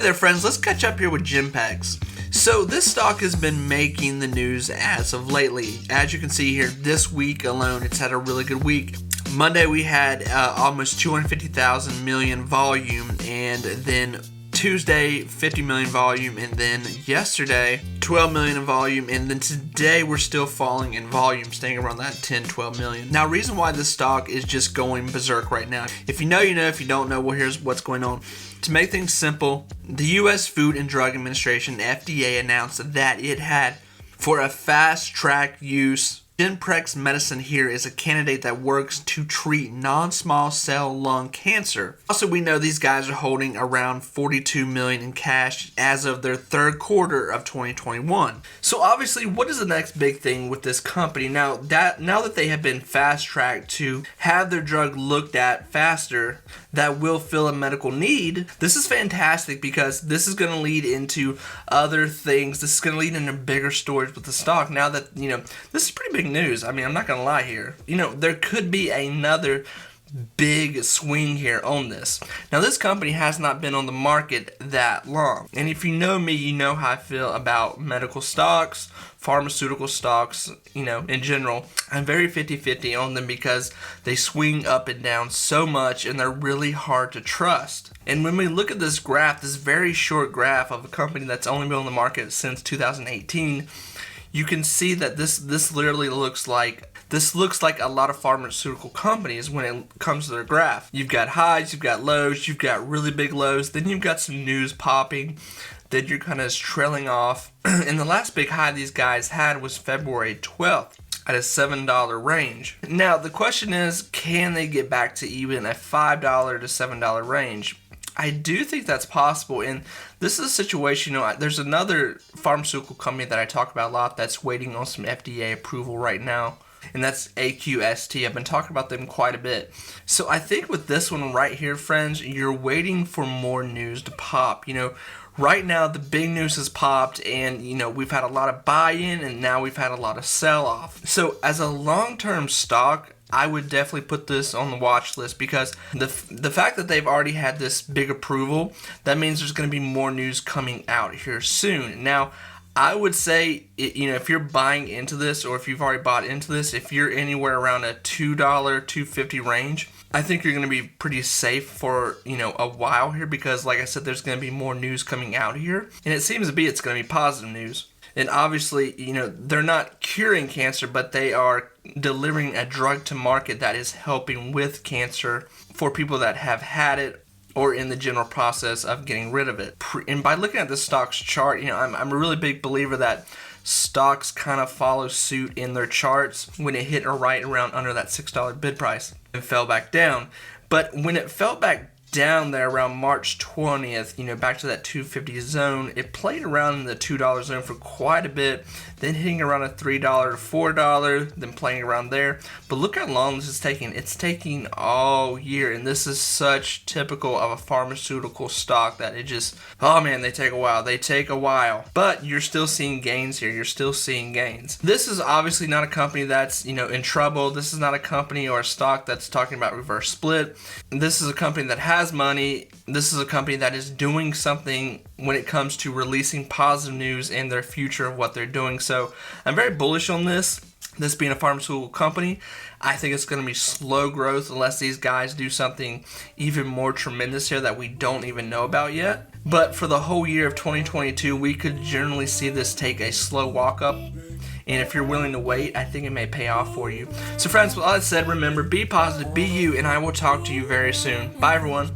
Hey there friends, let's catch up here with Genprex. So this stock has been making the news as of lately. As you can see here, this week alone, it's had a really good week. Monday we had almost 250,000 million volume, and then Tuesday 50 million volume, and then yesterday 12 million in volume, and then today we're still falling in volume, staying around that 10-12 million. Now, reason why this stock is just going berserk right now, if you know, you know. If you don't know, well, here's what's going on. To make things simple, the U.S. Food and Drug Administration, FDA, announced that it had, for a fast-track use, Genprex medicine here is a candidate that works to treat non-small cell lung cancer. Also, we know these guys are holding around 42 million in cash as of their third quarter of 2021. So obviously, what is the next big thing with this company? Now that they have been fast-tracked to have their drug looked at faster that will fill a medical need, this is fantastic because this is going to lead into other things. This is going to lead into bigger stories with the stock. Now that, this is pretty big news. I mean, I'm not gonna lie here. There could be another big swing here on this. Now, this company has not been on the market that long, and if you know me, you know how I feel about medical stocks, pharmaceutical stocks, in general. I'm very 50-50 on them because they swing up and down so much, and they're really hard to trust. And when we look at this graph, this very short graph of a company that's only been on the market since 2018, you can see that this literally looks like a lot of pharmaceutical companies when it comes to their graph. You've got highs, you've got lows, you've got really big lows, then you've got some news popping, then you're kind of trailing off. And the last big high these guys had was February 12th at a $7 range. Now, the question is, can they get back to even a $5 to $7 range? I do think that's possible, and this is a situation, there's another pharmaceutical company that I talk about a lot that's waiting on some FDA approval right now, and that's AQST. I've been talking about them quite a bit. So I think with this one right here, friends, you're waiting for more news to pop. Right now the big news has popped, and we've had a lot of buy-in, and now we've had a lot of sell-off. So as a long-term stock, I would definitely put this on the watch list because the fact that they've already had this big approval, that means there's going to be more news coming out here soon. Now, I would say, if you're buying into this, or if you've already bought into this, if you're anywhere around a $2, $2.50 range, I think you're going to be pretty safe for, a while here because, like I said, there's going to be more news coming out here. And it seems to be it's going to be positive news. And obviously, they're not curing cancer, but they are delivering a drug to market that is helping with cancer for people that have had it or in the general process of getting rid of it. And by looking at the stock's chart, I'm a really big believer that stocks kind of follow suit in their charts when it hit right around under that $6 bid price and fell back down. But when it fell back down there around March 20th, back to that 250 zone, it played around in the $2 zone for quite a bit, then hitting around a $3 to $4, then playing around there. But look how long this is taking. It's taking all year, and this is such typical of a pharmaceutical stock that it just, oh man, they take a while. They take a while. But you're still seeing gains here. You're still seeing gains. This is obviously not a company that's, in trouble. This is not a company or a stock that's talking about reverse split. This is a company that has money. This is a company that is doing something when it comes to releasing positive news in their future of what they're doing. So I'm very bullish on this being a pharmaceutical company. I think it's going to be slow growth unless these guys do something even more tremendous here that we don't even know about yet. But for the whole year of 2022, we could generally see this take a slow walk up. And if you're willing to wait, I think it may pay off for you. So friends, with all that said, remember, be positive, be you, and I will talk to you very soon. Bye, everyone.